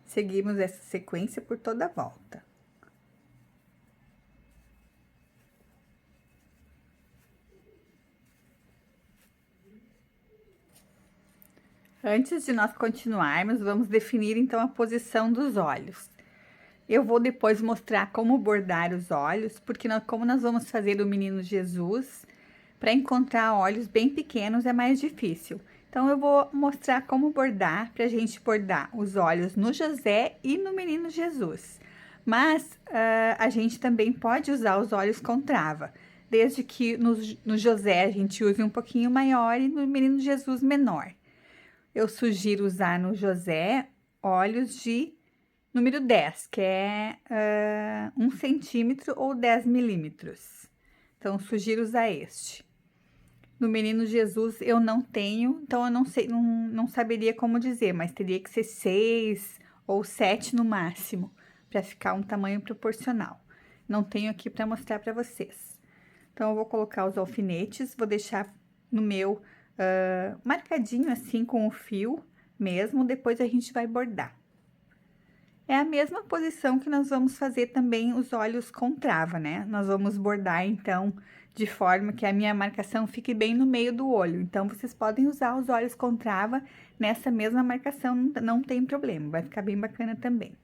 Seguimos essa sequência por toda a volta. Antes de nós continuarmos, vamos definir então a posição dos olhos. Eu vou depois mostrar como bordar os olhos, porque como nós vamos fazer o menino Jesus, para encontrar olhos bem pequenos é mais difícil. Então, eu vou mostrar como bordar, para a gente bordar os olhos no José e no menino Jesus. Mas, a gente também pode usar os olhos com trava, desde que no José a gente use um pouquinho maior e no menino Jesus menor. Eu sugiro usar no José olhos de número 10, que é 1 centímetro ou 10 milímetros. Então, sugiro usar este. No menino Jesus eu não tenho, então eu não sei, não saberia como dizer, mas teria que ser 6 ou 7 no máximo, para ficar um tamanho proporcional. Não tenho aqui para mostrar para vocês. Então, eu vou colocar os alfinetes, vou deixar no meu marcadinho assim com o fio mesmo, depois a gente vai bordar. É a mesma posição que nós vamos fazer também os olhos com trava, né? Nós vamos bordar, então, de forma que a minha marcação fique bem no meio do olho. Então, vocês podem usar os olhos com trava nessa mesma marcação, não tem problema, vai ficar bem bacana também.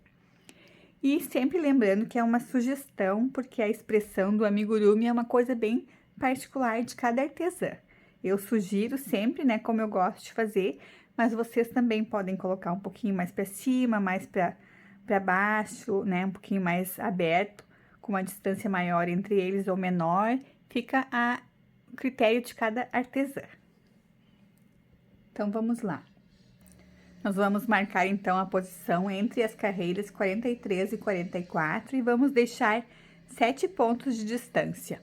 E sempre lembrando que é uma sugestão, porque a expressão do amigurumi é uma coisa bem particular de cada artesã. Eu sugiro sempre, né, como eu gosto de fazer, mas vocês também podem colocar um pouquinho mais para cima, mais para baixo, né, um pouquinho mais aberto, com uma distância maior entre eles ou menor, fica a critério de cada artesã. Então, vamos lá. Nós vamos marcar, então, a posição entre as carreiras 43 e 44 e vamos deixar 7 pontos de distância.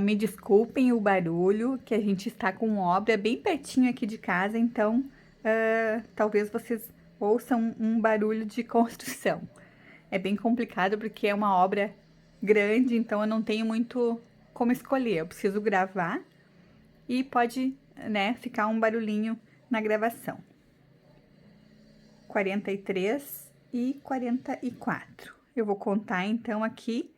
Me desculpem o barulho, que a gente está com obra bem pertinho aqui de casa, então, talvez vocês ouçam um barulho de construção. É bem complicado porque é uma obra grande, então eu não tenho muito como escolher. Eu preciso gravar e pode, né, ficar um barulhinho na gravação. 43 e 44. Eu vou contar, então, aqui,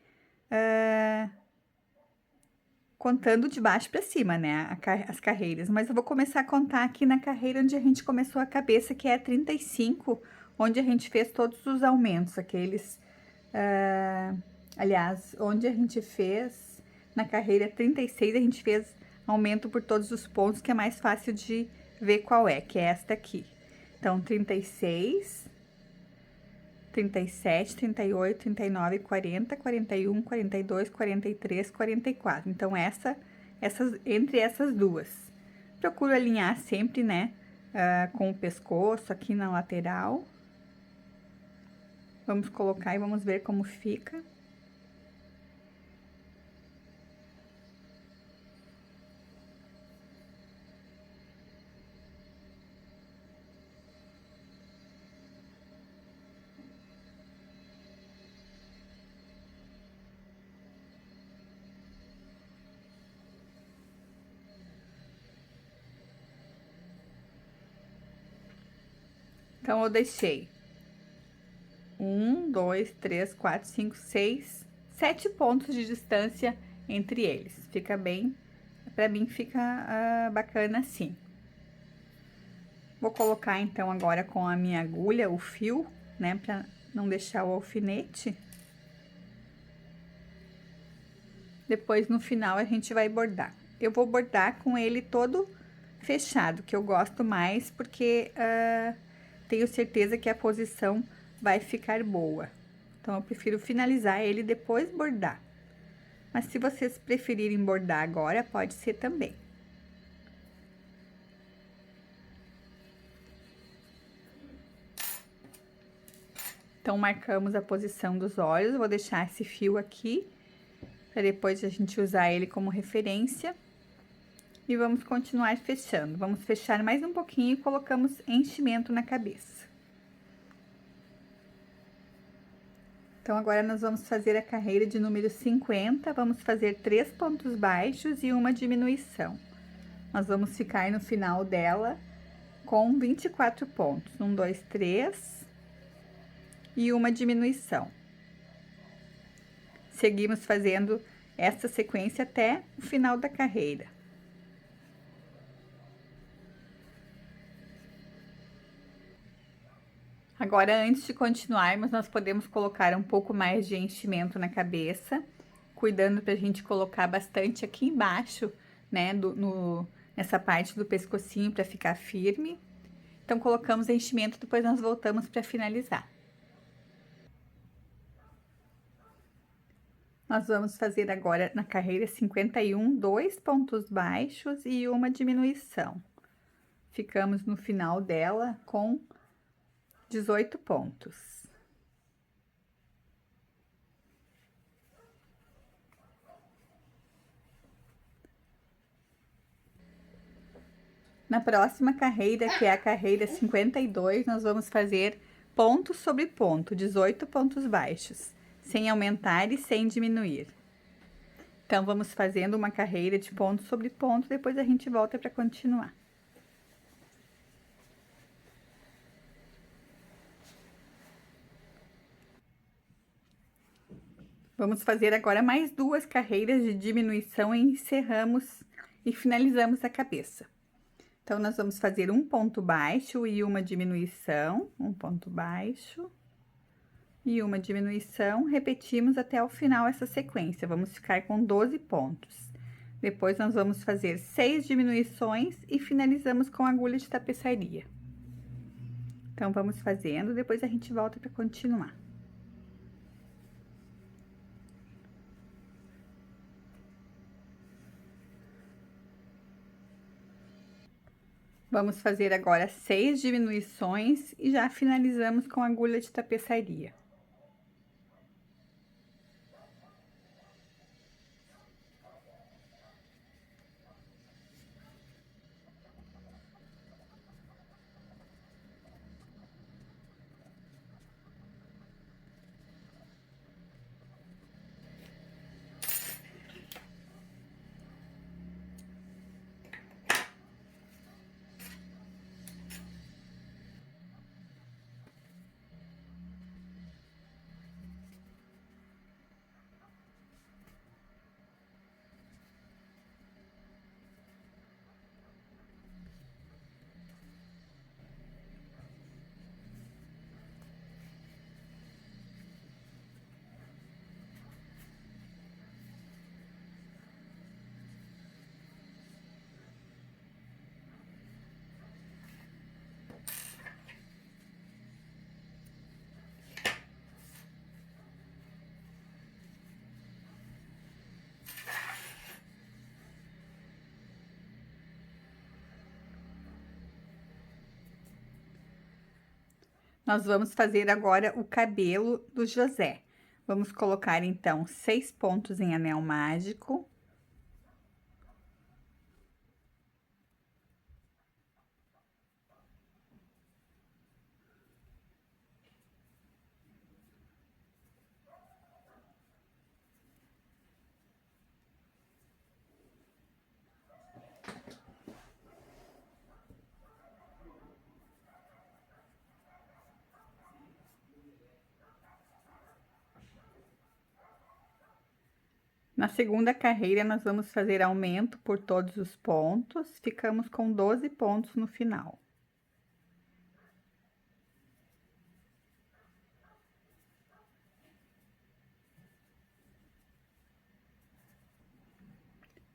contando de baixo para cima, né, as carreiras. Mas eu vou começar a contar aqui na carreira onde a gente começou a cabeça, que é 35, onde a gente fez todos os aumentos, aqueles... aliás, onde a gente fez, na carreira 36, a gente fez aumento por todos os pontos, que é mais fácil de ver qual é, que é esta aqui. Então, 36, 37, 38, 39, 40, 41, 42, 43, 44. Então, entre essas duas. Procuro alinhar sempre, né, com o pescoço aqui na lateral. Vamos colocar e vamos ver como fica. Então, eu deixei 1, 2, 3, 4, 5, 6, 7 pontos de distância entre eles. Fica bem, pra mim fica bacana assim. Vou colocar então agora com a minha agulha o fio, né, pra não deixar o alfinete. Depois no final a gente vai bordar. eu vou bordar com ele todo fechado, que eu gosto mais, porque tenho certeza que a posição vai ficar boa. Então, eu prefiro finalizar ele e depois bordar. Mas se vocês preferirem bordar agora, pode ser também. Então, marcamos a posição dos olhos, vou deixar esse fio aqui, para depois a gente usar ele como referência. E vamos continuar fechando. Vamos fechar mais um pouquinho e colocamos enchimento na cabeça. Então, agora nós vamos fazer a carreira de número 50, vamos fazer 3 pontos baixos e uma diminuição. Nós vamos ficar no final dela com 24 pontos. 1, 2, 3 e uma diminuição. Seguimos fazendo essa sequência até o final da carreira. Agora, antes de continuarmos, nós podemos colocar um pouco mais de enchimento na cabeça, cuidando pra gente colocar bastante aqui embaixo, né, nessa parte do pescocinho para ficar firme. Então, colocamos enchimento, depois nós voltamos para finalizar. Nós vamos fazer agora na carreira 51, 2 pontos baixos e uma diminuição. Ficamos no final dela com 18 pontos. Na próxima carreira, que é a carreira 52, nós vamos fazer ponto sobre ponto, 18 pontos baixos, sem aumentar e sem diminuir. Então, vamos fazendo uma carreira de ponto sobre ponto, depois a gente volta para continuar. Vamos fazer agora mais 2 carreiras de diminuição e encerramos e finalizamos a cabeça. Então, nós vamos fazer um ponto baixo e uma diminuição, um ponto baixo e uma diminuição, repetimos até o final essa sequência, vamos ficar com 12 pontos. Depois, nós vamos fazer 6 diminuições e finalizamos com agulha de tapeçaria. Então, vamos fazendo, depois a gente volta para continuar. Vamos fazer agora 6 diminuições e já finalizamos com agulha de tapeçaria. Nós vamos fazer agora o cabelo do José. Vamos colocar, então, 6 pontos em anel mágico. Na segunda carreira, nós vamos fazer aumento por todos os pontos, ficamos com 12 pontos no final.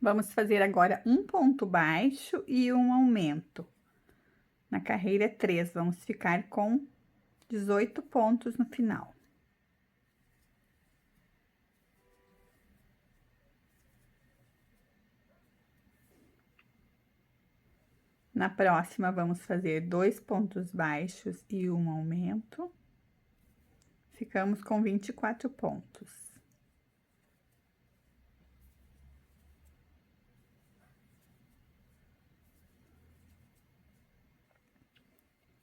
Vamos fazer agora um ponto baixo e um aumento. Na carreira 3, vamos ficar com 18 pontos no final. Na próxima, vamos fazer 2 pontos baixos e um aumento. Ficamos com 24 pontos.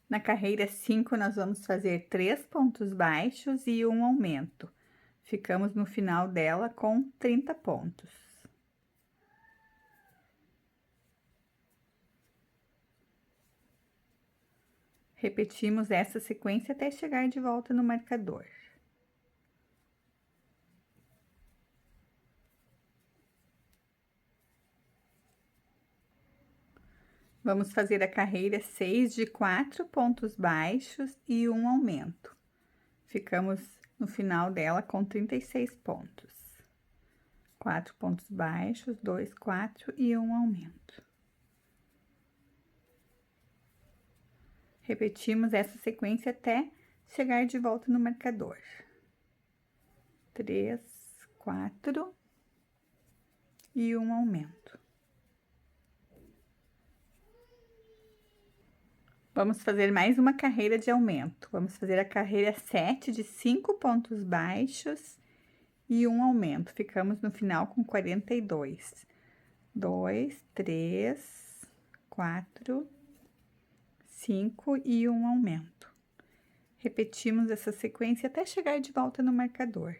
Na carreira 5, nós vamos fazer 3 pontos baixos e um aumento. Ficamos no final dela com 30 pontos. Repetimos essa sequência até chegar de volta no marcador. Vamos fazer a carreira 6 de 4 pontos baixos e um aumento. Ficamos no final dela com 36 pontos. 4 pontos baixos, 2, 4 e um aumento. Repetimos essa sequência até chegar de volta no marcador. 3, 4 e um aumento. Vamos fazer mais uma carreira de aumento. Vamos fazer a carreira 7 de 5 pontos baixos e um aumento. Ficamos no final com 42. 2, 3, 4, 5 e um aumento. Repetimos essa sequência até chegar de volta no marcador.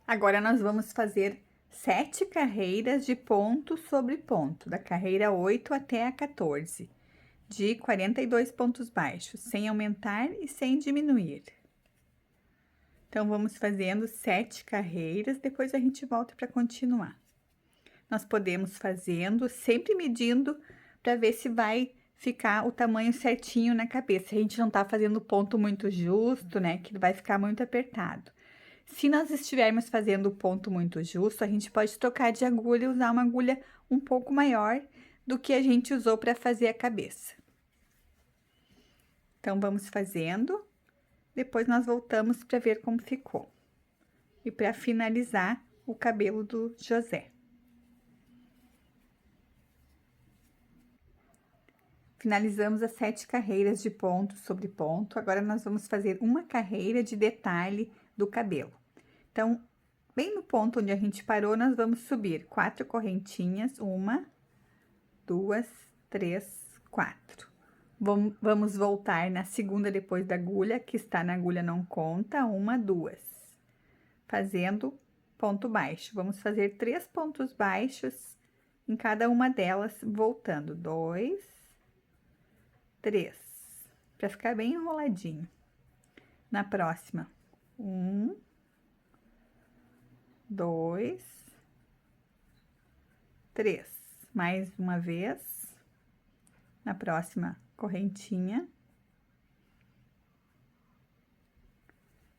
Agora, nós vamos fazer 7 carreiras de ponto sobre ponto, da carreira 8 até a 14, de 42 pontos baixos, sem aumentar e sem diminuir. Então, vamos fazendo 7 carreiras, depois a gente volta para continuar. Nós podemos fazendo, sempre medindo, para ver se vai ficar o tamanho certinho na cabeça. A gente não tá fazendo ponto muito justo, né, que vai ficar muito apertado. Se nós estivermos fazendo o ponto muito justo, a gente pode trocar de agulha e usar uma agulha um pouco maior do que a gente usou para fazer a cabeça. Então, vamos fazendo, depois nós voltamos para ver como ficou. E para finalizar o cabelo do José. Finalizamos as 7 carreiras de ponto sobre ponto, agora nós vamos fazer uma carreira de detalhe do cabelo. Então, bem no ponto onde a gente parou, nós vamos subir 4 correntinhas, 1, 2, 3, 4. Vamos voltar na segunda depois da agulha, que está na agulha não conta, 1, 2. Fazendo ponto baixo. Vamos fazer 3 pontos baixos em cada uma delas, voltando 2, 3, para ficar bem enroladinho. Na próxima, 1, 2, 3. Mais uma vez. Na próxima correntinha.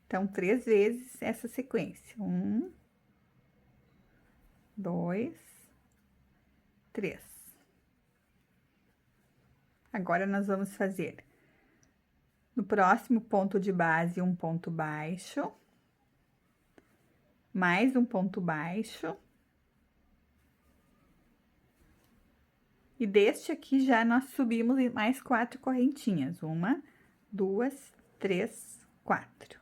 Então, 3 vezes essa sequência. 1, 2, 3. Agora, nós vamos fazer no próximo ponto de base um ponto baixo, mais um ponto baixo, e deste aqui já nós subimos mais 4 correntinhas, 1, 2, 3, 4.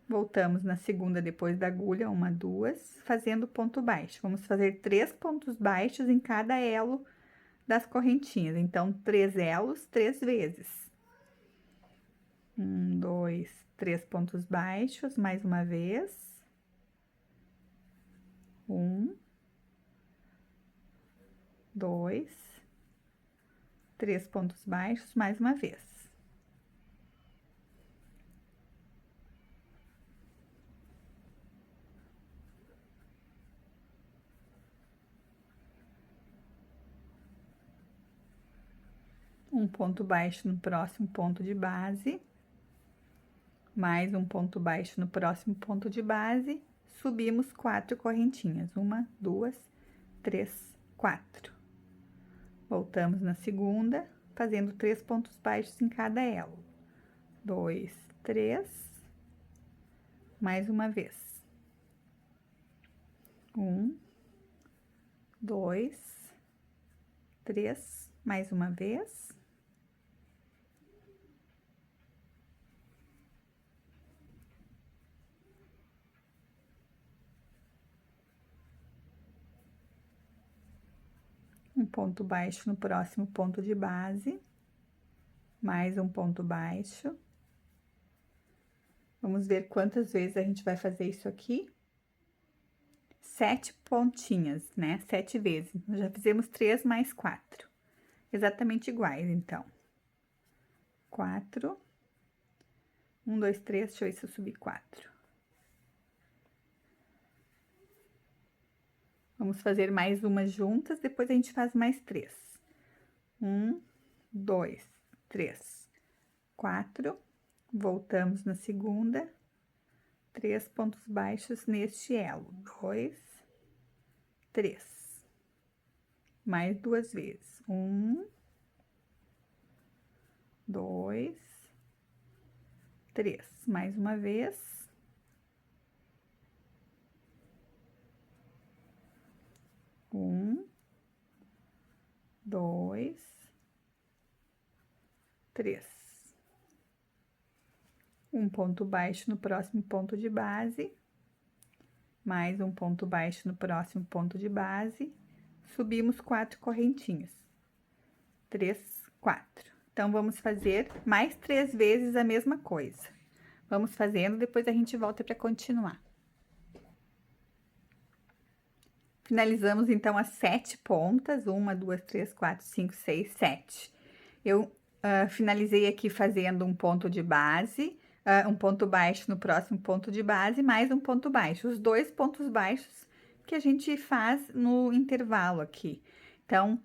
Voltamos na segunda depois da agulha, 1, 2, fazendo ponto baixo. Vamos fazer 3 pontos baixos em cada elo das correntinhas. Então, 3 elos, 3 vezes. 1, 2, 3 pontos baixos, mais uma vez. 1, 2, 3 pontos baixos, mais uma vez. Um ponto baixo no próximo ponto de base, mais um ponto baixo no próximo ponto de base, subimos 4 correntinhas, 1, 2, 3, 4. Voltamos na segunda, fazendo 3 pontos baixos em cada elo. 2, 3, mais uma vez. 1, 2, 3, mais uma vez. Um ponto baixo no próximo ponto de base, mais um ponto baixo. Vamos ver quantas vezes a gente vai fazer isso aqui. 7 pontinhas, né? 7 vezes. Nós já fizemos 3 mais 4. Exatamente iguais, então. 4. 1, 2, 3, deixa eu ver se eu subi 4. Vamos fazer mais uma juntas, depois a gente faz mais 3. 1, 2, 3, 4. Voltamos na segunda. 3 pontos baixos neste elo. 2, 3. Mais 2 vezes. 1, 2, 3. Mais uma vez. 1, 2, 3. Um ponto baixo no próximo ponto de base, mais um ponto baixo no próximo ponto de base, subimos 4 correntinhas. 3, 4. Então, vamos fazer mais 3 vezes a mesma coisa. Vamos fazendo, depois a gente volta para continuar. Finalizamos, então, as 7 pontas, 1, 2, 3, 4, 5, 6, 7. Eu finalizei aqui fazendo um ponto de base, um ponto baixo no próximo ponto de base, mais um ponto baixo. Os 2 pontos baixos que a gente faz no intervalo aqui. Então,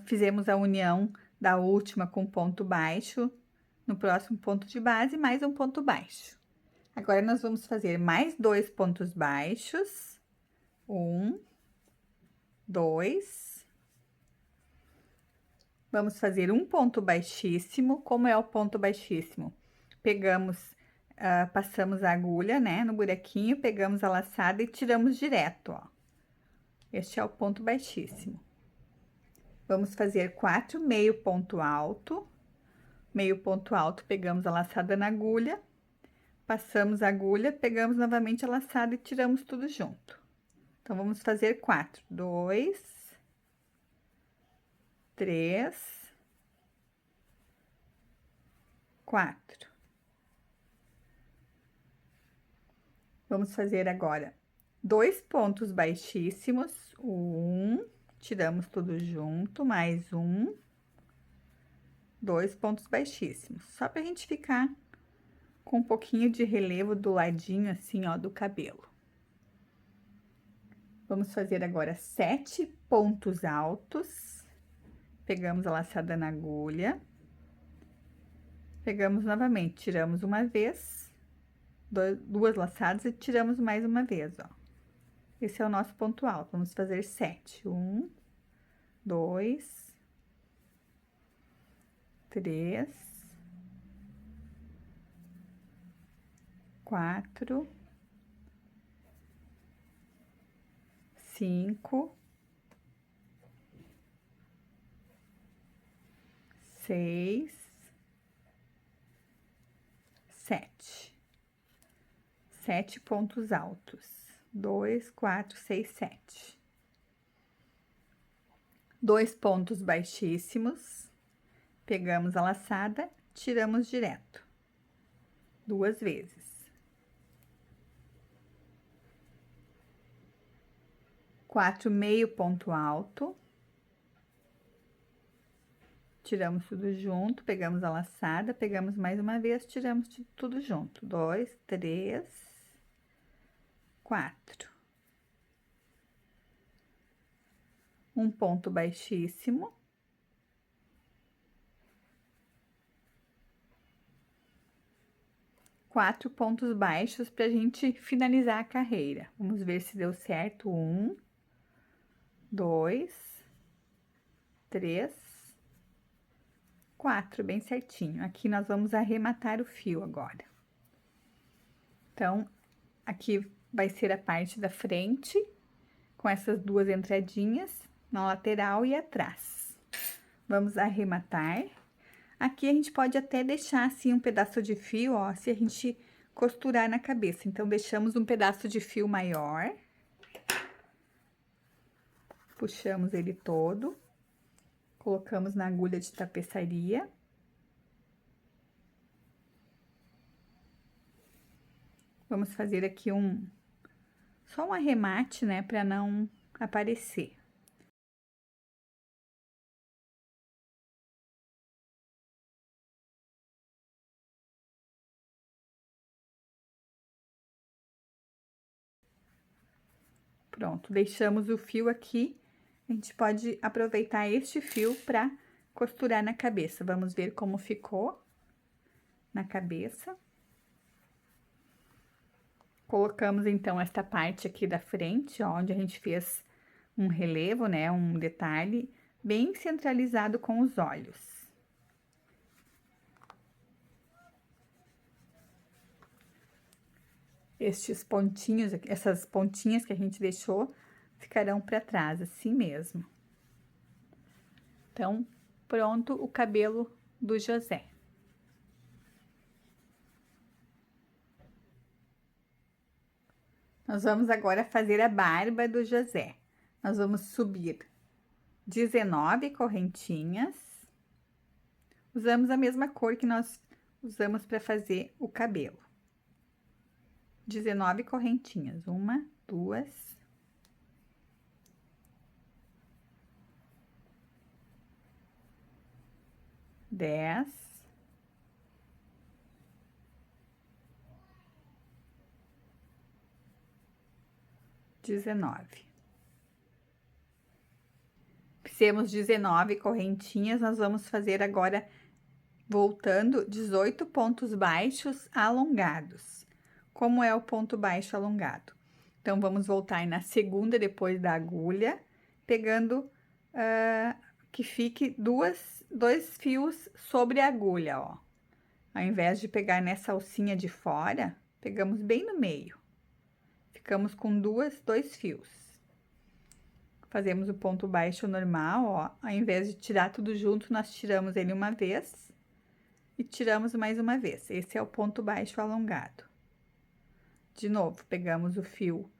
fizemos a união da última com ponto baixo no próximo ponto de base, mais um ponto baixo. Agora, nós vamos fazer mais 2 pontos baixos. 1, 2. Vamos fazer um ponto baixíssimo. Como é o ponto baixíssimo? Pegamos, passamos a agulha, né, no buraquinho, pegamos a laçada e tiramos direto, ó. Este é o ponto baixíssimo. Vamos fazer 4 meio ponto alto. Meio ponto alto, pegamos a laçada na agulha, passamos a agulha, pegamos novamente a laçada e tiramos tudo junto. Então, vamos fazer 4. 2, 3, 4. Vamos fazer agora 2 pontos baixíssimos, 1, tiramos tudo junto, mais 1, 2 pontos baixíssimos, só pra gente ficar com um pouquinho de relevo do ladinho, assim, ó, do cabelo. Vamos fazer agora 7 pontos altos, pegamos a laçada na agulha, pegamos novamente, tiramos uma vez, 2 laçadas e tiramos mais uma vez, ó. Esse é o nosso ponto alto. Vamos fazer 7. 1, 2, 3, 4, 5, 6, 7. 7 pontos altos. 2, 4, 6, 7. 2 pontos baixíssimos. Pegamos a laçada, tiramos direto. 2 vezes. 4 meio ponto alto. Tiramos tudo junto, pegamos a laçada, pegamos mais uma vez, tiramos tudo junto. 2, 3, 4. Um ponto baixíssimo. 4 pontos baixos para a gente finalizar a carreira. Vamos ver se deu certo. 1, 2, 3, 4, bem certinho. Aqui nós vamos arrematar o fio agora. Então, aqui vai ser a parte da frente, com essas duas entradinhas, na lateral e atrás. Vamos arrematar. Aqui a gente pode até deixar assim um pedaço de fio, ó, se a gente costurar na cabeça. Então, deixamos um pedaço de fio maior. Puxamos ele todo. Colocamos na agulha de tapeçaria. Vamos fazer aqui só um arremate, né, para não aparecer. Pronto, deixamos o fio aqui. A gente pode aproveitar este fio para costurar na cabeça. Vamos ver como ficou na cabeça. Colocamos, então, esta parte aqui da frente, ó, onde a gente fez um relevo, né, um detalhe bem centralizado com os olhos. Estes pontinhos, essas pontinhas que a gente deixou, ficarão para trás, assim mesmo. Então, pronto o cabelo do José. Nós vamos agora fazer a barba do José. Nós vamos subir 19 correntinhas. Usamos a mesma cor que nós usamos para fazer o cabelo. 19 correntinhas. 1, 2, 10, 19. Fizemos 19 correntinhas, nós vamos fazer agora, voltando, 18 pontos baixos alongados. Como é o ponto baixo alongado? Então, vamos voltar na segunda depois da agulha, pegando que fique dois fios sobre a agulha, ó. Ao invés de pegar nessa alcinha de fora, pegamos bem no meio. Ficamos com dois fios. Fazemos o ponto baixo normal, ó. Ao invés de tirar tudo junto, nós tiramos ele uma vez e tiramos mais uma vez. Esse é o ponto baixo alongado. De novo, pegamos o fio,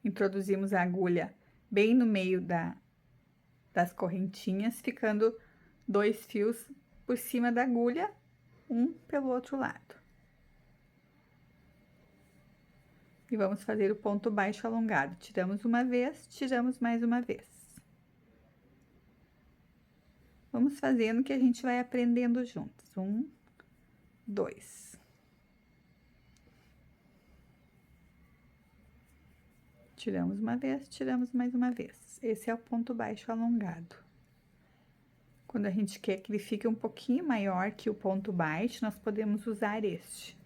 introduzimos a agulha bem no meio das correntinhas, ficando 2 fios por cima da agulha, um pelo outro lado. E vamos fazer o ponto baixo alongado. Tiramos uma vez, tiramos mais uma vez. Vamos fazendo que a gente vai aprendendo juntos. 1, 2. Tiramos uma vez, tiramos mais uma vez. Esse é o ponto baixo alongado. Quando a gente quer que ele fique um pouquinho maior que o ponto baixo, nós podemos usar este,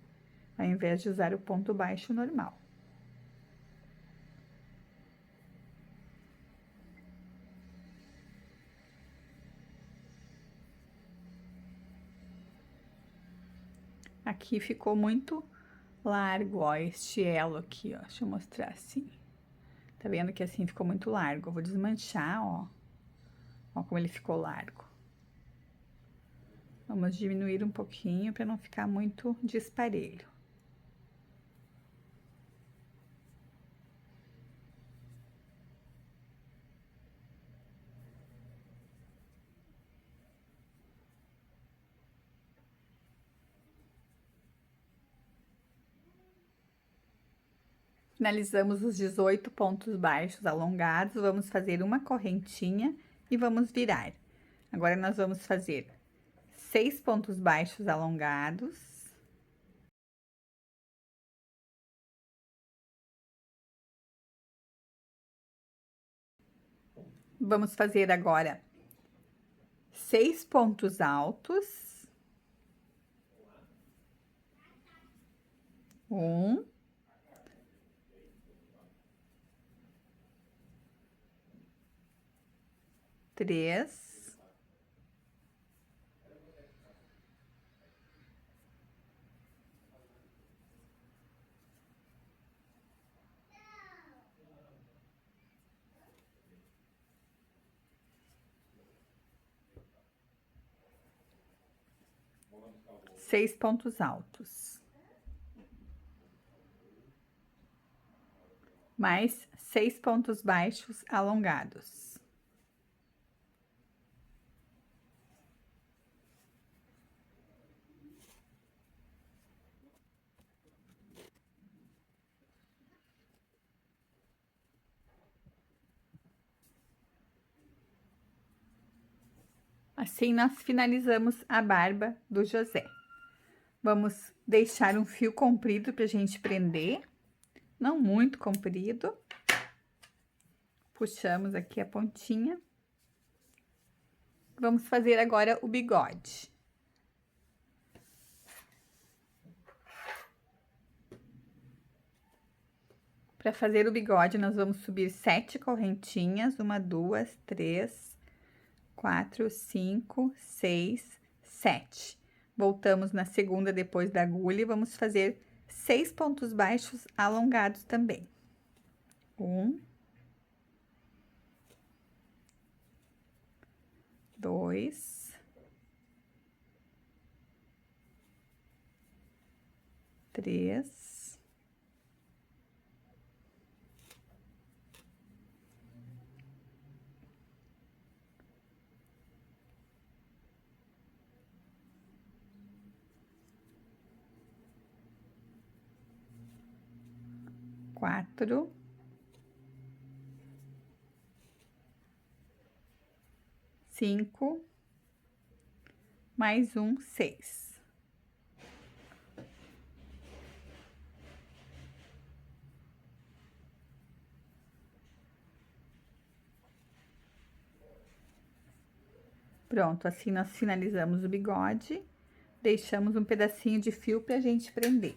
ao invés de usar o ponto baixo normal. Aqui ficou muito largo, ó, este elo aqui, ó. Deixa eu mostrar assim. Tá vendo que assim ficou muito largo? Eu vou desmanchar, ó. Ó como ele ficou largo. Vamos diminuir um pouquinho para não ficar muito disparelho. Finalizamos os 18 pontos baixos alongados, vamos fazer uma correntinha e vamos virar. Agora, nós vamos fazer 6 pontos baixos alongados. Vamos fazer agora 6 pontos altos. Um, três, seis pontos altos, mais 6 pontos baixos alongados. Assim, nós finalizamos a barba do José. Vamos deixar um fio comprido para a gente prender, não muito comprido. Puxamos aqui a pontinha. Vamos fazer agora o bigode. Para fazer o bigode, nós vamos subir 7 correntinhas, 1, 2, 3, 4, 5, 6, 7. Voltamos na segunda depois da agulha e vamos fazer 6 pontos baixos alongados também. 1, 2, 3, 4, 5, mais 1, 6. Pronto, assim nós finalizamos o bigode, deixamos um pedacinho de fio pra gente prender.